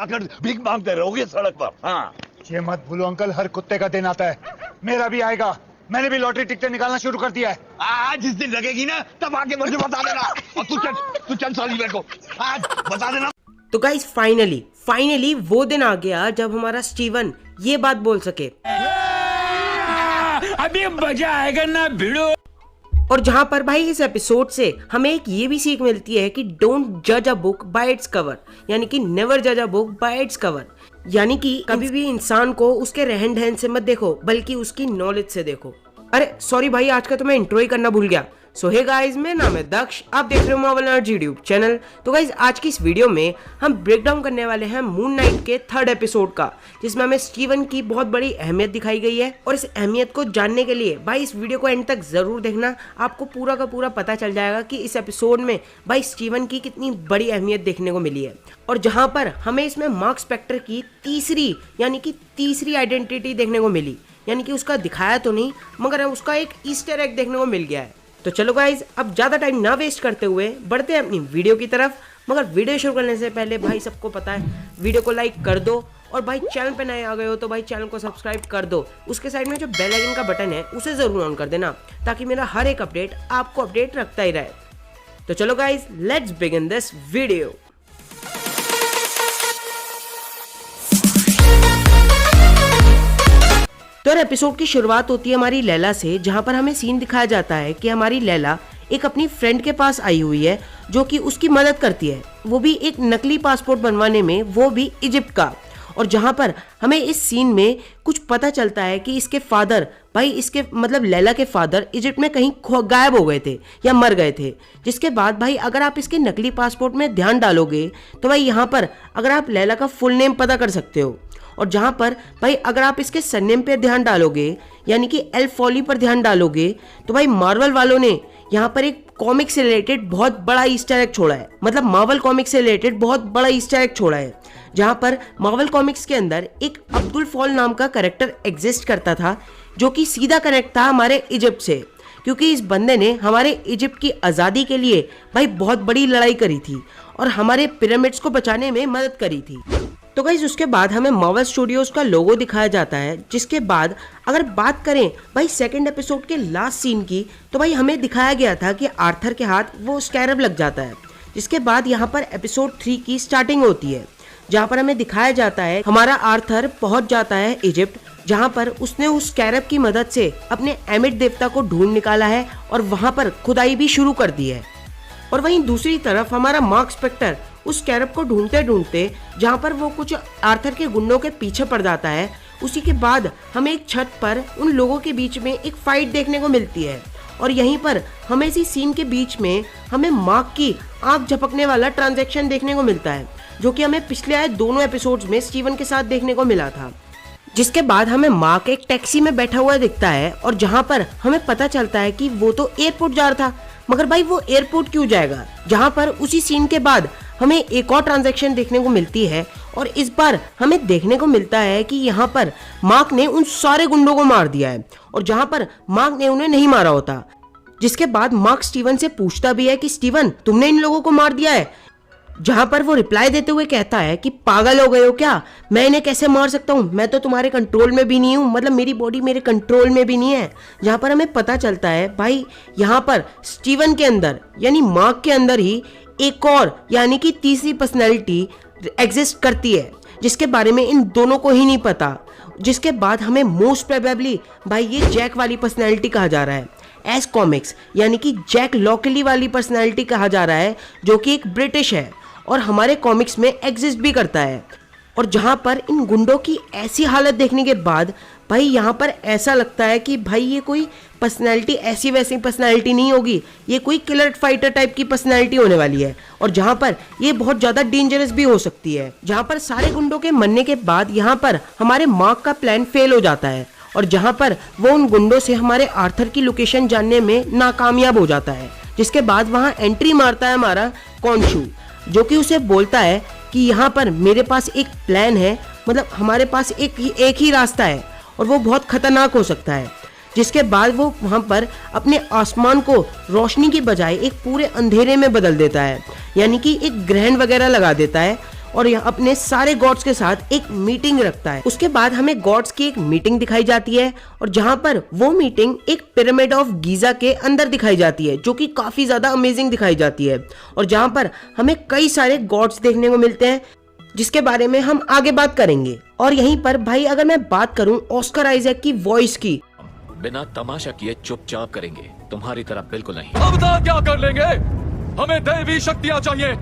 आकर भीख मांगते रहोगे सड़क पर। हाँ, ये मत भूलो अंकल, हर कुत्ते का दिन आता है, मेरा भी आएगा। मैंने भी लॉटरी टिकटें निकालना शुरू कर दिया है। आज जिस दिन लगेगी ना तब आके मुझे बता देना। और तू चल सॉलिवर को आज बता देना। तो गाइस फाइनली वो दिन आ गया जब हमारा स्टीवन ये बात बोल सके, अभी मजा आएगा ना भिड़ो। और जहां पर भाई इस एपिसोड से हमें एक ये भी सीख मिलती है कि डोंट जज a book by its cover, यानी कि नेवर जज a book by its cover, यानी कि कभी भी इंसान को उसके रहन सहन से मत देखो बल्कि उसकी नॉलेज से देखो। अरे सॉरी भाई, आज का तो मैं इंट्रो ही करना भूल गया। सो हे गाइस, मेरा नाम है दक्ष, आप देख रहे हो मार्वल नर्ड यूट्यूब चैनल। तो गाइस आज की इस वीडियो में हम ब्रेक डाउन करने वाले हैं मून नाइट के 3rd एपिसोड का, जिसमें हमें स्टीवन की बहुत बड़ी अहमियत दिखाई गई है। और इस अहमियत को जानने के लिए भाई इस वीडियो को एंड तक जरूर देखना, आपको पूरा का पूरा पता चल जाएगा कि इस एपिसोड में भाई स्टीवन की कितनी बड़ी अहमियत देखने को मिली है। और जहां पर हमें इसमें मार्क स्पेक्टर की तीसरी आइडेंटिटी देखने को मिली, यानी कि उसका दिखाया तो नहीं मगर उसका एक ईस्टर एग देखने को मिल गया है। तो चलो गाइज, अब ज्यादा टाइम ना वेस्ट करते हुए बढ़ते हैं अपनी वीडियो की तरफ। मगर वीडियो शुरू करने से पहले भाई सबको पता है, वीडियो को लाइक कर दो, और भाई चैनल पे नए आ गए हो तो भाई चैनल को सब्सक्राइब कर दो। उसके साइड में जो बेल आइकन का बटन है उसे जरूर ऑन कर देना, ताकि मेरा हर एक अपडेट आपको अपडेट रखता ही रहे। तो चलो guys, let's begin this video. तो एपिसोड की शुरुआत होती है हमारी लैला से, जहां पर हमें सीन दिखाया जाता है कि हमारी लैला एक अपनी फ्रेंड के पास आई हुई है जो कि उसकी मदद करती है, वो भी एक नकली पासपोर्ट बनवाने में, वो भी इजिप्ट का। और जहां पर हमें इस सीन में कुछ पता चलता है कि इसके फादर, भाई इसके मतलब लैला के फादर इजिप्ट में कहीं गायब हो गए थे या मर गए थे। जिसके बाद भाई अगर आप इसके नकली पासपोर्ट में ध्यान डालोगे तो भाई यहाँ पर अगर आप लैला का फुल नेम पता कर सकते हो। और जहां पर भाई अगर आप इसके सरनेम पे ध्यान डालोगे, यानी कि एल फॉली पर ध्यान डालोगे, तो भाई मार्वल वालों ने यहाँ पर एक कॉमिक से रिलेटेड बहुत बड़ा ईस्टर एग छोड़ा है, मतलब मार्वल कॉमिक से रिलेटेड बहुत बड़ा ईस्टर एग छोड़ा है। जहां पर मार्वल कॉमिक्स के अंदर एक अब्दुल फॉल नाम का कैरेक्टर एग्जिस्ट करता था, जो कि सीधा कनेक्ट था हमारे इजिप्ट से, क्योंकि इस बंदे ने हमारे इजिप्ट की आज़ादी के लिए भाई बहुत बड़ी लड़ाई करी थी और हमारे पिरामिड्स को बचाने में मदद करी थी। तो गाइस उसके बाद हमें मार्वल स्टूडियोज का लोगो दिखाया जाता है। जिसके बाद अगर बात करें भाई 2nd एपिसोड के लास्ट सीन की, तो भाई हमें दिखाया गया था कि आर्थर के हाथ वो स्कैरब लग जाता है। जिसके बाद यहाँ पर एपिसोड 3 की स्टार्टिंग होती है, जहाँ पर हमें दिखाया जाता है हमारा आर्थर पहुंच जाता है इजिप्ट, जहाँ पर उसने उस स्कैरब की मदद से अपने एमिट देवता को ढूंढ निकाला है और वहां पर खुदाई भी शुरू कर दी है। और वहीं दूसरी तरफ हमारा मार्क स्पेक्टर उस स्कैरब को ढूंढते ढूंढते जहां पर वो कुछ आर्थर के गुंडों के पीछे पड़ जाता है, उसी के बाद हमें एक छत पर उन लोगों के बीच में एक फाइट देखने को मिलती है। और यहीं पर हमें इसी सीन के बीच में हमें मार्क की आंख झपकने वाला ट्रांजैक्शन देखने को मिलता है, जो कि हमें पिछले आए दोनों एपिसोड्स में स्टीवन के साथ देखने को मिला था। जिसके बाद हमें मार्क एक टैक्सी में बैठा हुआ दिखता है, और जहां पर हमें पता चलता है कि वो तो एयरपोर्ट जा रहा था, मगर भाई वो एयरपोर्ट क्यों जाएगा। जहां पर उसी सीन के बाद हमें एक और ट्रांजैक्शन देखने को मिलती है, और इस बार हमें देखने को मिलता है कि यहाँ पर मार्क ने उन सारे गुंडों को मार दिया है, और जहां पर मार्क ने उन्हें नहीं मारा होता। जिसके बाद मार्क स्टीवन से पूछता भी है कि स्टीवन, तुमने इन लोगों को मार दिया है। जहां पर वो रिप्लाई देते हुए कहता है कि पागल हो गए हो क्या, मैं इन्हें कैसे मार सकता हूं, मैं तो तुम्हारे कंट्रोल में भी नहीं हूं, मतलब मेरी बॉडी मेरे कंट्रोल में भी नहीं है। जहां पर हमें पता चलता है भाई यहाँ पर स्टीवन के अंदर यानी मार्क के अंदर ही एक और यानी कि तीसरी पर्सनैलिटी एग्जिस्ट करती है, जिसके बारे में इन दोनों को ही नहीं पता। जिसके बाद हमें मोस्ट प्रोबेबली भाई ये जैक वाली पर्सनैलिटी कहा जा रहा है एज कॉमिक्स, यानी कि जैक लॉकली वाली पर्सनैलिटी कहा जा रहा है, जो कि एक ब्रिटिश है और हमारे कॉमिक्स में एग्जिस्ट भी करता है। और जहां पर इन गुंडों की ऐसी हालत देखने के बाद भाई यहाँ पर ऐसा लगता है कि भाई ये कोई पर्सनैलिटी ऐसी वैसी पर्सनैलिटी नहीं होगी, ये कोई किलर फाइटर टाइप की पर्सनैलिटी होने वाली है, और जहाँ पर ये बहुत ज़्यादा डेंजरस भी हो सकती है। जहाँ पर सारे गुंडों के मरने के बाद यहाँ पर हमारे मार्क का प्लान फेल हो जाता है, और जहाँ पर वो उन गुंडों से हमारे आर्थर की लोकेशन जानने में नाकामयाब हो जाता है। जिसके बाद वहाँ एंट्री मारता है हमारा कॉन्शू, जो कि उसे बोलता है कि यहाँ पर मेरे पास एक प्लान है, मतलब हमारे पास एक ही रास्ता है और वो बहुत खतरनाक हो सकता है। जिसके बाद वो वहाँ पर अपने आसमान को रोशनी की बजाय एक पूरे अंधेरे में बदल देता है, यानी कि एक ग्रहण वगैरह लगा देता है। और यह अपने सारे गॉड्स के साथ एक मीटिंग रखता है। उसके बाद हमें गॉड्स की एक मीटिंग दिखाई जाती है और जहाँ पर वो मीटिंग एक पिरामिड ऑफ गीजा के अंदर दिखाई जाती है, जो कि काफी ज्यादा अमेजिंग दिखाई जाती है और जहाँ पर हमें कई सारे गॉड्स देखने को मिलते हैं, जिसके बारे में हम आगे बात करेंगे। और यहीं पर भाई अगर मैं बात करूं ऑस्कर आइजैक की वॉइस की, बिना तमाशा किए चुपचाप करेंगे, तुम्हारी तरह बिल्कुल नहीं। अब क्या कर लेंगे? हमें दैवी शक्तियां चाहिए।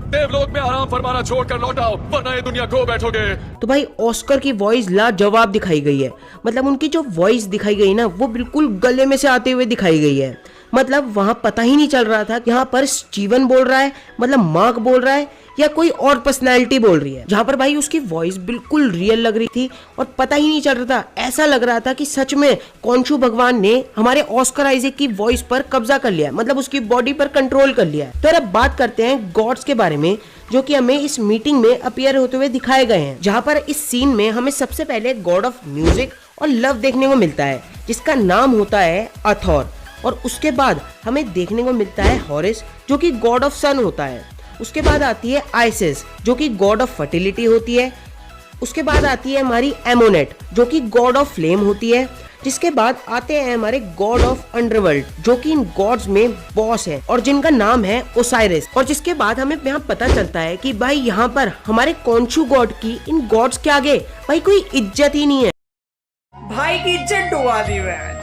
देवलोक में आराम फरमाना छोड़कर लौट आओ, वरना ये दुनिया खो बैठोगे। तो भाई ऑस्कर की वॉइस लाजवाब दिखाई गई है। मतलब उनकी जो वॉइस दिखाई गई ना, वो बिल्कुल गले में से आते हुए दिखाई गई है। मतलब वहां पता ही नहीं चल रहा था कि यहाँ पर स्टीवन बोल रहा है, मतलब मार्क बोल रहा है, या कोई और पर्सनैलिटी बोल रही है। जहाँ पर भाई उसकी वॉइस बिल्कुल रियल लग रही थी और पता ही नहीं चल रहा था, ऐसा लग रहा था कि सच में कॉन्शु भगवान ने हमारे ऑस्कर आइजैक की वॉइस पर कब्जा कर लिया, मतलब उसकी बॉडी पर कंट्रोल कर लिया। तो अब बात करते हैं गॉड्स के बारे में, जो कि हमें इस मीटिंग में अपीयर होते हुए दिखाए गए हैं। जहाँ पर इस सीन में हमें सबसे पहले गॉड ऑफ म्यूजिक और लव देखने को मिलता है, जिसका नाम होता है अथॉर। और उसके बाद हमें देखने को मिलता है हॉरिस, जो कि गॉड ऑफ सन होता है। उसके बाद आती है आइसिस, जो कि गॉड ऑफ फर्टिलिटी होती है। उसके बाद आती है हमारी एमोनेट, जो कि गॉड ऑफ फ्लेम होती है। जिसके बाद आते हैं हमारे गॉड ऑफ अंडरवर्ल्ड, जो कि इन गॉड्स में बॉस है और जिनका नाम है ओसाइरिस। और जिसके बाद हमें यहाँ पता चलता है कि भाई यहाँ पर हमारे कॉन्शु गॉड की इन गॉड्स के आगे भाई कोई इज्जत ही नहीं है। भाई की इज्जत डुबा दी मैं।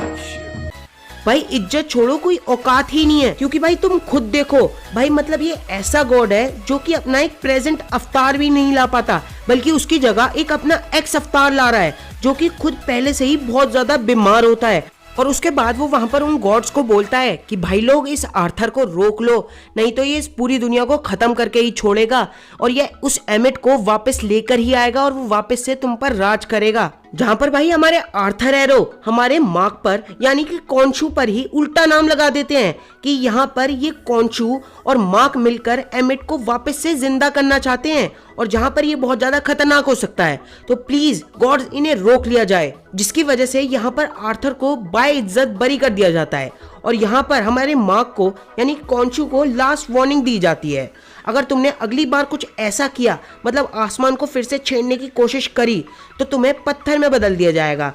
भाई इज्जत छोड़ो, कोई औकात ही नहीं है। क्योंकि भाई तुम खुद देखो भाई, मतलब ये ऐसा गॉड है जो कि अपना एक प्रेजेंट अवतार भी नहीं ला पाता, बल्कि उसकी जगह एक अपना एक्स अवतार ला रहा है, जो कि खुद पहले से ही बहुत ज्यादा बीमार होता है। और उसके बाद वो वहां पर उन गॉड्स को बोलता है कि भाई लोग इस आर्थर को रोक लो, नहीं तो ये इस पूरी दुनिया को खत्म करके ही छोड़ेगा और ये उस एमिट को वापस लेकर ही आएगा और वो वापस से तुम पर राज करेगा। जहां पर भाई हमारे आर्थर एरो हमारे मार्क पर यानी कि कॉन्शु पर ही उल्टा नाम लगा देते हैं कि यहाँ पर ये कॉन्शु और मार्क मिलकर एमिट को वापस से जिंदा करना चाहते हैं और जहां पर ये बहुत ज्यादा खतरनाक हो सकता है, तो प्लीज गॉड्स इन्हें रोक लिया जाए। जिसकी वजह से यहाँ पर आर्थर को बाइज्जत बरी कर दिया जाता है और यहाँ पर हमारे मार्क को यानी कॉन्शु को लास्ट वार्निंग दी जाती है, अगर तुमने अगली बार कुछ ऐसा किया, मतलब आसमान को फिर से छेड़ने की कोशिश करी, तो तुम्हें पत्थर में बदल दिया जाएगा।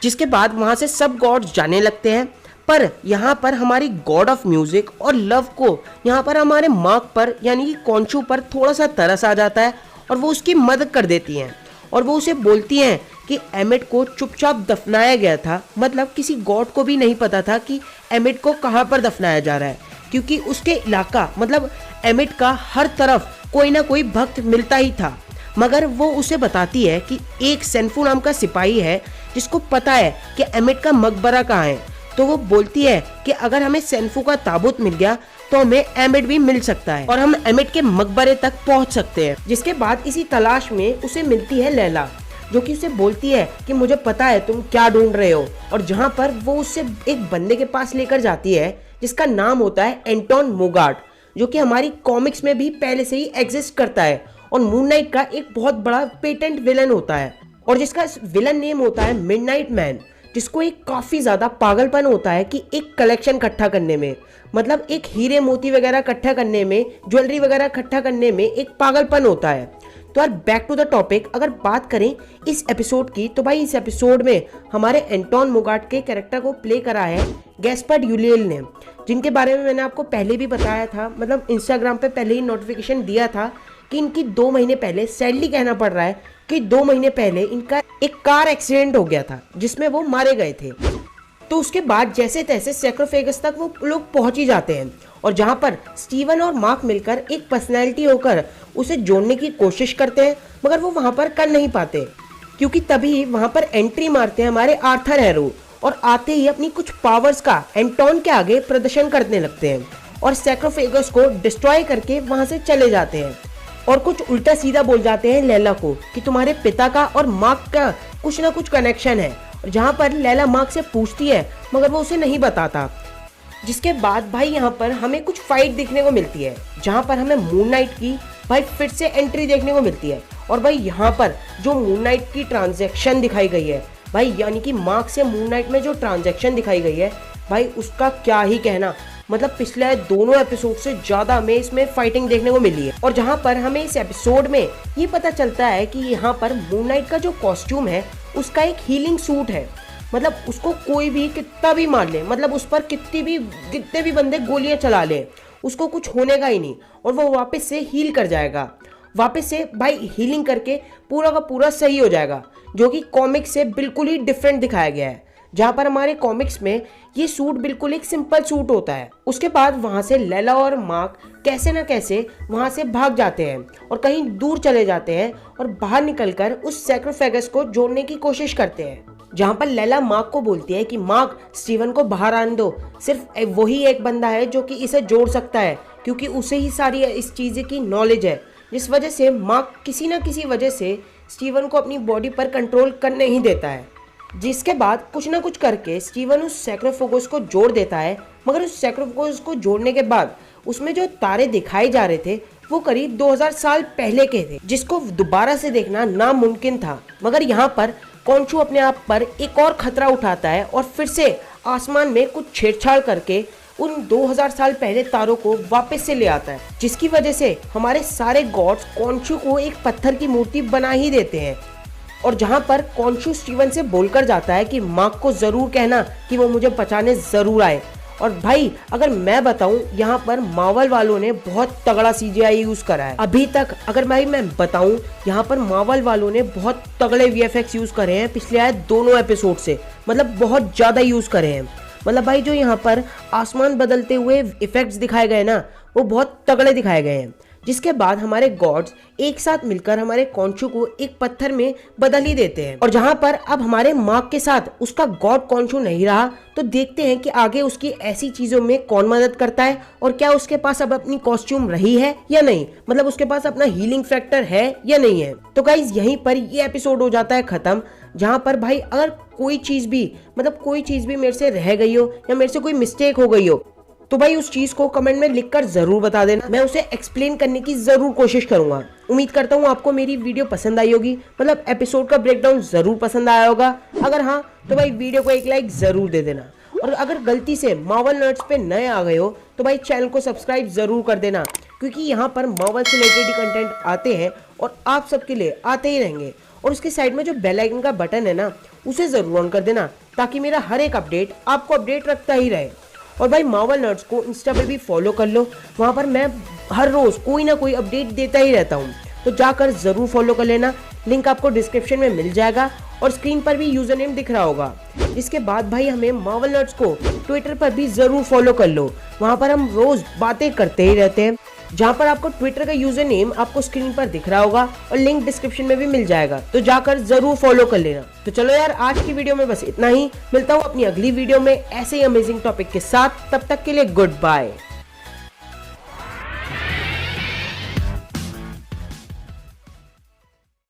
जिसके बाद वहां से सब गॉड्स जाने लगते हैं। पर यहाँ पर हमारी गॉड ऑफ म्यूजिक और लव को यहाँ पर हमारे मार्क पर यानी कि कॉन्शु पर थोड़ा सा तरस आ जाता है और वो उसकी मदद कर देती हैं और वो उसे बोलती हैं कि एमिट को चुपचाप दफनाया गया था। मतलब किसी गॉड को भी नहीं पता था कि एमिट को कहाँ पर दफनाया जा रहा है, क्योंकि उसके इलाका मतलब एमिट का हर तरफ कोई ना कोई भक्त मिलता ही था। मगर वो उसे बताती है कि एक सेन्फू नाम का सिपाही है जिसको पता है कि एमिट का मकबरा कहाँ है। तो वो बोलती है कि अगर हमें सेन्फू का ताबूत मिल गया तो हमें एमिट भी मिल सकता है और हम एमिट के मकबरे तक पहुंच सकते हैं। जिसके बाद इसी तलाश में उसे मिलती है लैला, जो कि उसे बोलती है कि मुझे पता है तुम क्या ढूंढ रहे हो। और जहाँ पर वो उसे एक बंदे के पास लेकर जाती है जिसका नाम होता है एंटोन मोगार्ट, जो कि हमारी कॉमिक्स में भी पहले से ही एग्जिस्ट करता है और मून नाइट का एक बहुत बड़ा पेटेंट विलन होता है और जिसका विलन नेम होता है मिडनाइट मैन, जिसको एक काफी ज्यादा पागलपन होता है कि एक कलेक्शन इकट्ठा करने में, मतलब एक हीरे मोती वगैरह इकट्ठा करने में, ज्वेलरी वगैरह इकट्ठा करने में एक पागलपन होता है। तो यार बैक टू द टॉपिक, अगर बात करें इस एपिसोड की, तो भाई इस एपिसोड में हमारे एंटोन मोगार्ट के कैरेक्टर को प्ले करा है गैस्पर्ड यूलियल ने, जिनके बारे में मैंने आपको पहले भी बताया था, मतलब इंस्टाग्राम पे पहले ही नोटिफिकेशन दिया था कि इनकी 2 महीने पहले, सैडली कहना पड़ रहा है कि 2 महीने पहले इनका एक कार एक्सीडेंट हो गया था जिसमें वो मारे गए थे। तो उसके बाद जैसे तैसे सैक्रोफेगस तक वो लोग पहुंच ही जाते हैं और जहां पर स्टीवन और मार्क मिलकर एक पर्सनैलिटी होकर उसे जोड़ने की कोशिश करते हैं, मगर वो वहां पर कर नहीं पाते, क्योंकि तभी वहां पर एंट्री मारते हैं हमारे आर्थर एरो और आते ही अपनी कुछ पावर्स का एंटोन के आगे प्रदर्शन करने लगते हैं और सैक्रोफेगस को डिस्ट्रॉय करके वहां से चले जाते हैं और कुछ उल्टा सीधा बोल जाते हैं लैला को कि तुम्हारे पिता का और मार्क का कुछ ना कुछ कनेक्शन है। और जहां पर लैला मार्क से पूछती है मगर वो उसे नहीं बताता। जिसके बाद भाई यहाँ पर हमें कुछ फाइट देखने को मिलती है, जहां पर हमें मून नाइट की भाई फिर से एंट्री देखने को मिलती है। और भाई यहाँ पर जो मून नाइट की ट्रांजैक्शन दिखाई गई है भाई, यानी कि मार्क से मून नाइट में जो ट्रांजैक्शन दिखाई गई है भाई, उसका क्या ही कहना। मतलब पिछले दोनों एपिसोड से ज्यादा हमें इसमें फाइटिंग देखने को मिली है। और जहाँ पर हमें इस एपिसोड में ये पता चलता है कि यहाँ पर मून नाइट का जो कॉस्ट्यूम है उसका एक हीलिंग सूट है। मतलब उसको कोई भी कितना भी मार ले, मतलब उस पर कितने भी बंदे गोलियां चला ले, उसको कुछ होने का ही नहीं और वो वापस से हील कर जाएगा, वापस से भाई हीलिंग करके पूरा का पूरा सही हो जाएगा, जो कि कॉमिक्स से बिल्कुल ही डिफरेंट दिखाया गया है। जहाँ पर हमारे कॉमिक्स में ये सूट बिल्कुल एक सिंपल सूट होता है। उसके बाद वहाँ से लैला और मार्क कैसे ना कैसे वहाँ से भाग जाते हैं और कहीं दूर चले जाते हैं और बाहर निकलकर उस सैक्रोफेगस को जोड़ने की कोशिश करते हैं। जहाँ पर लैला मार्क को बोलती है कि मार्क, स्टीवन को बाहर आने दो, सिर्फ वही एक बंदा है जो कि इसे जोड़ सकता है, क्योंकि उसे ही सारी इस चीज़ की नॉलेज है। जिस वजह से मार्क किसी न किसी वजह से स्टीवन को अपनी बॉडी पर कंट्रोल करने ही देता है। जिसके बाद कुछ ना कुछ करके स्टीवन उस सैक्रोफेगस को जोड़ देता है। मगर उस सैक्रोफेगस को जोड़ने के बाद उसमें जो तारे दिखाए जा रहे थे वो करीब 2000 साल पहले के थे, जिसको दोबारा से देखना नामुमकिन था। मगर यहाँ पर कॉन्शु अपने आप पर एक और खतरा उठाता है और फिर से आसमान में कुछ छेड़छाड़ करके उन 2000 साल पहले तारों को वापस से ले आता है, जिसकी वजह से हमारे सारे गॉड्स कॉन्शु को एक पत्थर की मूर्ति बना ही देते हैं। और जहाँ पर कॉन्शु स्टीवन से बोलकर जाता है कि मार्क को जरूर कहना कि वो मुझे बचाने जरूर आए। और भाई अगर मैं बताऊं, यहाँ पर मार्वल वालों ने बहुत तगड़ा CGI यूज करा है अभी तक। अगर भाई मैं बताऊं, यहाँ पर मार्वल वालों ने बहुत तगड़े VFX यूज करे हैं पिछले आए दोनों एपिसोड से, मतलब बहुत ज्यादा यूज करे हैं। मतलब भाई जो यहाँ पर आसमान बदलते हुए इफेक्ट्स दिखाए गए ना, वो बहुत तगड़े दिखाए गए हैं। जिसके बाद हमारे गॉड्स एक साथ मिलकर हमारे कॉन्शु को एक पत्थर में बदल ही देते हैं। और जहाँ पर अब हमारे मार्क के साथ उसका गॉड कॉन्शु नहीं रहा, तो देखते हैं कि आगे उसकी ऐसी चीजों में कौन मदद करता है और क्या उसके पास अब अपनी कॉस्ट्यूम रही है या नहीं, मतलब उसके पास अपना हीलिंग फैक्टर है या नहीं है। तो गाइज यहीं पर ये एपिसोड हो जाता है खत्म। जहाँ पर भाई अगर कोई चीज भी मेरे से रह गई हो या मेरे से कोई मिस्टेक हो गई हो, तो भाई उस चीज को कमेंट में लिखकर जरूर बता देना। मैं उसे एक्सप्लेन करने की जरूर कोशिश करूंगा। उम्मीद करता हूँ आपको मेरी वीडियो पसंद आई होगी, मतलब एपिसोड का ब्रेकडाउन जरूर पसंद आया होगा। अगर हाँ तो भाई वीडियो को एक लाइक जरूर दे देना। और अगर गलती से मार्वल नर्ड्स पे नए आ गए हो तो भाई चैनल को सब्सक्राइब जरूर कर देना, क्योंकि यहाँ पर मार्वल से रिलेटेड कंटेंट आते हैं और आप सबके लिए आते ही रहेंगे। और उसके साइड में जो बेल आइकन का बटन है ना, उसे जरूर ऑन कर देना, ताकि मेरा हर एक अपडेट आपको अपडेट रखता ही रहे। और भाई मार्वल नर्ड्स को इंस्टा पे भी फॉलो कर लो, वहाँ पर मैं हर रोज कोई ना कोई अपडेट देता ही रहता हूँ, तो जाकर जरूर फॉलो कर लेना। लिंक आपको डिस्क्रिप्शन में मिल जाएगा और स्क्रीन पर भी यूजर नेम दिख रहा होगा। इसके बाद भाई हमें मार्वल नर्ड्स को ट्विटर पर भी जरूर फॉलो कर लो, वहाँ पर हम रोज बातें करते ही रहते हैं। जहाँ पर आपको ट्विटर का यूजर नेम आपको स्क्रीन पर दिख रहा होगा और लिंक डिस्क्रिप्शन में भी मिल जाएगा, तो जाकर जरूर फॉलो कर लेना। तो चलो यार, आज की वीडियो में बस इतना ही। मिलता हूँ अपनी अगली वीडियो में ऐसे ही अमेजिंग टॉपिक के साथ। तब तक के लिए गुड बाय।